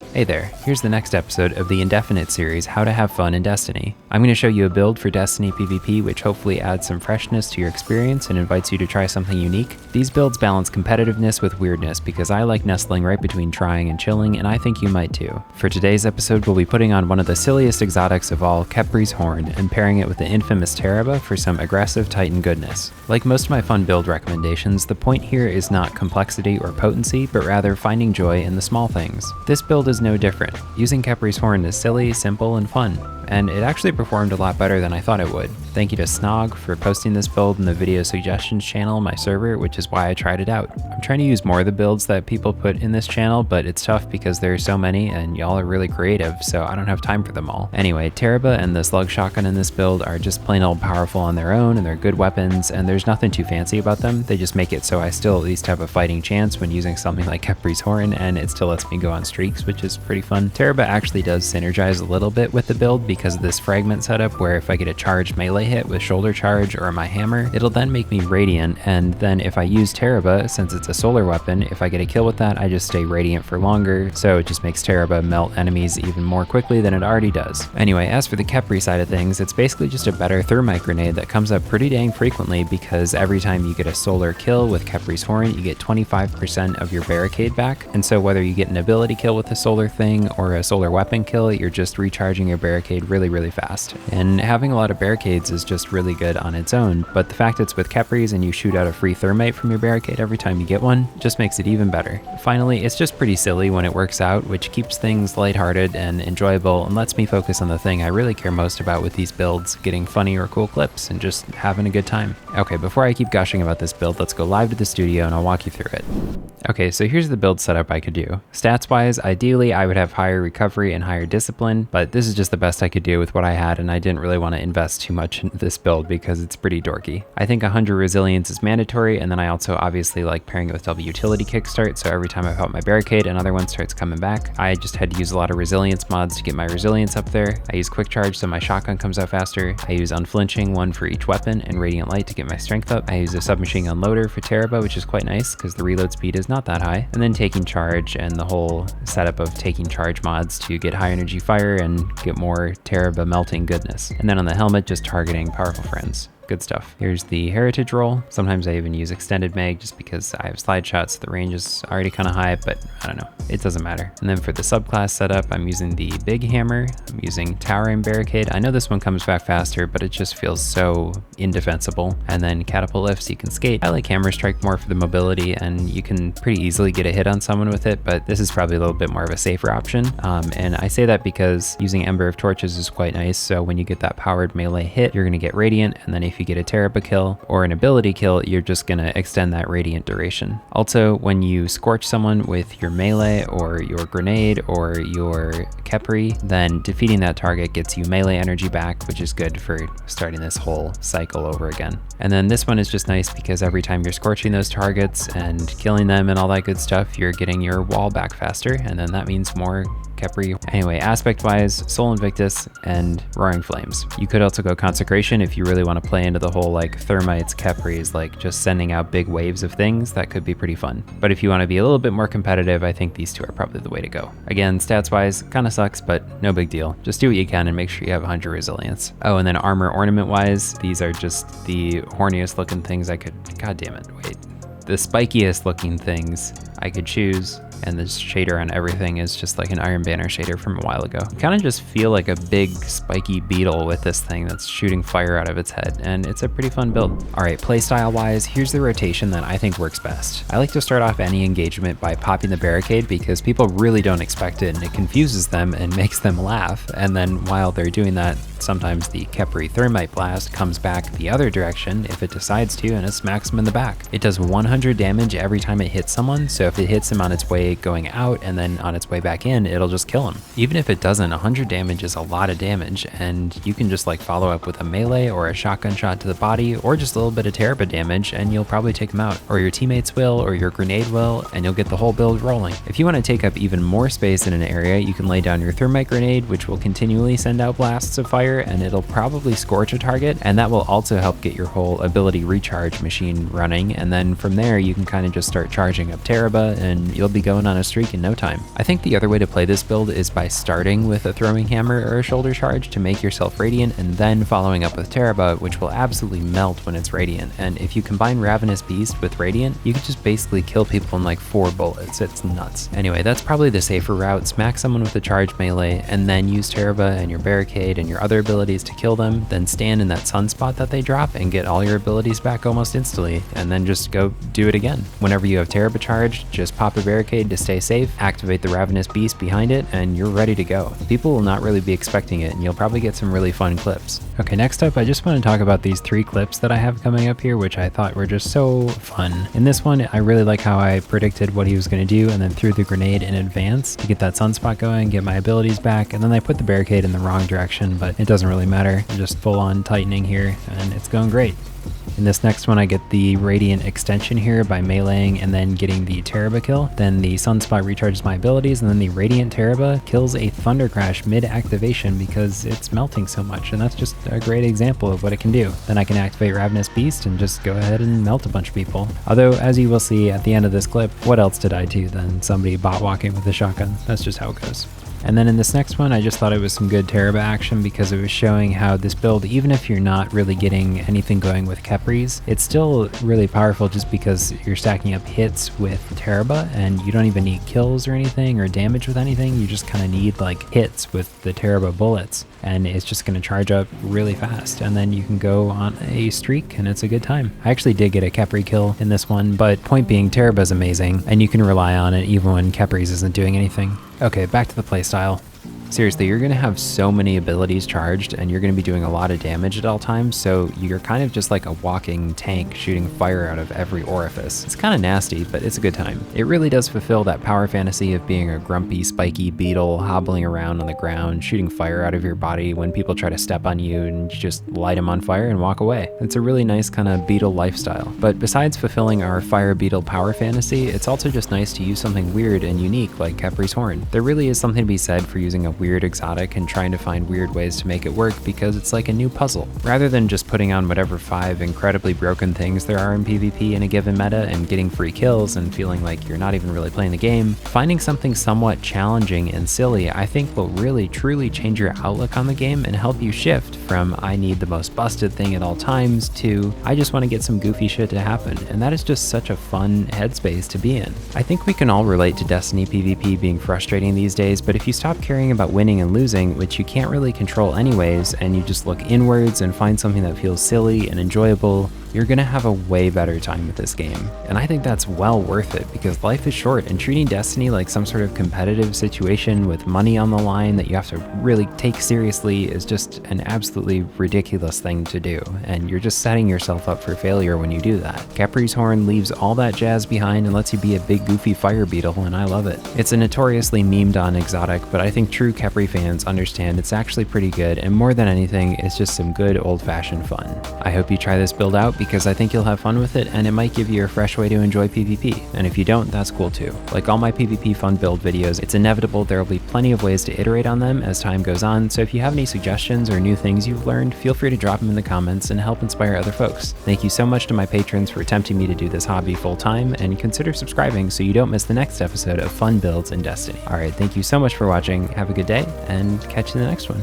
Hey there, here's the next episode of the Indefinite series, How to Have Fun in Destiny. I'm going to show you a build for Destiny PvP which hopefully adds some freshness to your experience and invites you to try something unique. These builds balance competitiveness with weirdness because I like nestling right between trying and chilling, and I think you might too. For today's episode, we'll be putting on one of the silliest exotics of all, Khepri's Horn, and pairing it with the infamous Teraba for some aggressive Titan goodness. Like most of my fun build recommendations, the point here is not complexity or potency, but rather finding joy in the small things. This build is no different. Using Khepri's Horn is silly, simple, and fun, and it actually performed a lot better than I thought it would. Thank you to Snog for posting this build in the video suggestions channel on my server, which is why I tried it out. I'm trying to use more of the builds that people put in this channel, but it's tough because there are so many and y'all are really creative, so I don't have time for them all. Anyway, Teraba and the Slug Shotgun in this build are just plain old powerful on their own, and they're good weapons, and there's nothing too fancy about them. They just make it so I still at least have a fighting chance when using something like Khepri's Horn, and it still lets me go on streaks, which is pretty fun. Teraba actually does synergize a little bit with the build because of this fragment setup where if I get a charged melee hit with shoulder charge or my hammer, it'll then make me radiant, and then if I use Teraba, since it's a solar weapon, if I get a kill with that, I just stay radiant for longer, so it just makes Teraba melt enemies even more quickly than it already does. Anyway, as for the Khepri side of things, it's basically just a better thermite grenade that comes up pretty dang frequently because every time you get a solar kill with Khepri's Horn, you get 25% of your barricade back, and so whether you get an ability kill with a solar thing or a solar weapon kill, you're just recharging your barricade really fast. And having a lot of barricades is just really good on its own, but the fact it's with Khepri's and you shoot out a free thermite from your barricade every time you get one just makes it even better. Finally, it's just pretty silly when it works out, which keeps things lighthearted and enjoyable and lets me focus on the thing I really care most about with these builds, getting funny or cool clips and just having a good time. Okay, before I keep gushing about this build, let's go live to the studio and I'll walk you through it. Okay, so here's the build setup I could do. Stats wise, ideally I would have higher recovery and higher discipline, but this is just the best I could do with what I had, and I didn't really want to invest too much in this build because it's pretty dorky. I think 100 resilience is mandatory, and then I also obviously like pairing it with double utility kickstart, so every time I pop my barricade, another one starts coming back. I just had to use a lot of resilience mods to get my resilience up there. I use quick charge so my shotgun comes out faster. I use unflinching, one for each weapon, and radiant light to get my strength up. I use a submachine gun loader for Teraba, which is quite nice because the reload speed is not that high, and then taking charge and the whole setup of taking charge mods to get high energy fire and get more Teraba melting goodness. And then on the helmet, just targeting powerful friends. Good stuff. Here's the heritage roll. Sometimes I even use extended mag just because I have slide shots, so the range is already kind of high, but I don't know, it doesn't matter. And then for the subclass setup, I'm using the big hammer. I'm using towering barricade. I know this one comes back faster, but it just feels so indefensible. And then catapult lift so you can skate. I like hammer strike more for the mobility, and you can pretty easily get a hit on someone with it, but this is probably a little bit more of a safer option. And I say that because using Ember of Torches is quite nice, so when you get that powered melee hit, you're gonna get radiant, and then if you get a Teraba kill or an ability kill, you're just gonna extend that radiant duration. Also, when you scorch someone with your melee or your grenade or your Khepri, then defeating that target gets you melee energy back, which is good for starting this whole cycle over again. And then this one is just nice because every time you're scorching those targets and killing them and all that good stuff, you're getting your wall back faster, and then that means more Khepri. Anyway, aspect wise, Soul Invictus and Roaring Flames. You could also go Consecration if you really want to play into the whole like thermites, Khepris, like just sending out big waves of things. That could be pretty fun. But if you want to be a little bit more competitive, I think these two are probably the way to go. Again, stats wise, kind of sucks, but no big deal. Just do what you can and make sure you have 100 resilience. Oh, and then armor ornament wise, these are just the horniest looking things I could, god damn it, wait. The spikiest looking things I could choose, and this shader on everything is just like an Iron Banner shader from a while ago. You kind of just feel like a big spiky beetle with this thing that's shooting fire out of its head, and it's a pretty fun build. All right, playstyle wise, here's the rotation that I think works best. I like to start off any engagement by popping the barricade because people really don't expect it, and it confuses them and makes them laugh. And then while they're doing that, sometimes the Khepri Thermite Blast comes back the other direction if it decides to, and it smacks them in the back. It does 100 damage every time it hits someone, so if it hits him on its way going out and then on its way back in, it'll just kill him. Even if it doesn't, 100 damage is a lot of damage, and you can just like follow up with a melee or a shotgun shot to the body or just a little bit of Teraba damage and you'll probably take him out. Or your teammates will, or your grenade will, and you'll get the whole build rolling. If you want to take up even more space in an area, you can lay down your thermite grenade, which will continually send out blasts of fire, and it'll probably scorch a target, and that will also help get your whole ability recharge machine running. And then from there, you can kind of just start charging up Teraba, and you'll be going going on a streak in no time. I think the other way to play this build is by starting with a throwing hammer or a shoulder charge to make yourself radiant, and then following up with Teraba, which will absolutely melt when it's radiant. And if you combine Ravenous Beast with Radiant, you can just basically kill people in like 4 bullets. It's nuts. Anyway, that's probably the safer route. Smack someone with a charge melee, and then use Teraba and your barricade and your other abilities to kill them, then stand in that sunspot that they drop and get all your abilities back almost instantly, and then just go do it again. Whenever you have Teraba charged, just pop a barricade to stay safe, activate the Ravenous Beast behind it, and you're ready to go. People will not really be expecting it, and you'll probably get some really fun clips. Okay, next up, I just want to talk about these 3 clips that I have coming up here, which I thought were just so fun. In this one, I really like how I predicted what he was going to do and then threw the grenade in advance to get that sunspot going, get my abilities back, and then I put the barricade in the wrong direction, but it doesn't really matter. I'm just full on tightening here, and it's going great. In this next one, I get the Radiant extension here by meleeing and then getting the Teraba kill. Then the Sunspot recharges my abilities, and then the Radiant Teraba kills a Thunder Crash mid-activation because it's melting so much, and that's just a great example of what it can do. Then I can activate Ravenous Beast and just go ahead and melt a bunch of people. Although, as you will see at the end of this clip, what else did I do than somebody bot walking with a shotgun? That's just how it goes. And then in this next one, I just thought it was some good Teraba action because it was showing how this build, even if you're not really getting anything going with khepris, it's still really powerful just because you're stacking up hits with Teraba and you don't even need kills or anything or damage with anything. You just kind of need like hits with the Teraba bullets, and it's just going to charge up really fast, and then you can go on a streak and it's a good time. I actually did get a khepri kill in this one, but point being, Teraba is amazing and you can rely on it even when khepris isn't doing anything. Okay, back to the playstyle. Seriously, you're going to have so many abilities charged and you're going to be doing a lot of damage at all times, so you're kind of just like a walking tank shooting fire out of every orifice. It's kind of nasty, but it's a good time. It really does fulfill that power fantasy of being a grumpy, spiky beetle hobbling around on the ground, shooting fire out of your body when people try to step on you, and you just light them on fire and walk away. It's a really nice kind of beetle lifestyle. But besides fulfilling our fire beetle power fantasy, it's also just nice to use something weird and unique like Khepri's Horn. There really is something to be said for using a weird exotic and trying to find weird ways to make it work because it's like a new puzzle. Rather than just putting on whatever 5 incredibly broken things there are in PvP in a given meta and getting free kills and feeling like you're not even really playing the game, finding something somewhat challenging and silly I think will really truly change your outlook on the game and help you shift from I need the most busted thing at all times to I just want to get some goofy shit to happen, and that is just such a fun headspace to be in. I think we can all relate to Destiny PvP being frustrating these days, but if you stop caring about winning and losing, which you can't really control anyways, and you just look inwards and find something that feels silly and enjoyable, you're gonna have a way better time with this game. And I think that's well worth it because life is short, and treating Destiny like some sort of competitive situation with money on the line that you have to really take seriously is just an absolutely ridiculous thing to do, and you're just setting yourself up for failure when you do that. Khepri's Horn leaves all that jazz behind and lets you be a big goofy fire beetle, and I love it. It's a notoriously memed on exotic, but I think true Khepri fans understand it's actually pretty good, and more than anything, it's just some good old-fashioned fun. I hope you try this build out because I think you'll have fun with it, and it might give you a fresh way to enjoy PvP. And if you don't, that's cool too. Like all my PvP fun build videos, it's inevitable there will be plenty of ways to iterate on them as time goes on, so if you have any suggestions or new things you've learned, feel free to drop them in the comments and help inspire other folks. Thank you so much to my patrons for tempting me to do this hobby full time, and consider subscribing so you don't miss the next episode of Fun Builds in Destiny. Alright, thank you so much for watching, have a good day, and catch you in the next one.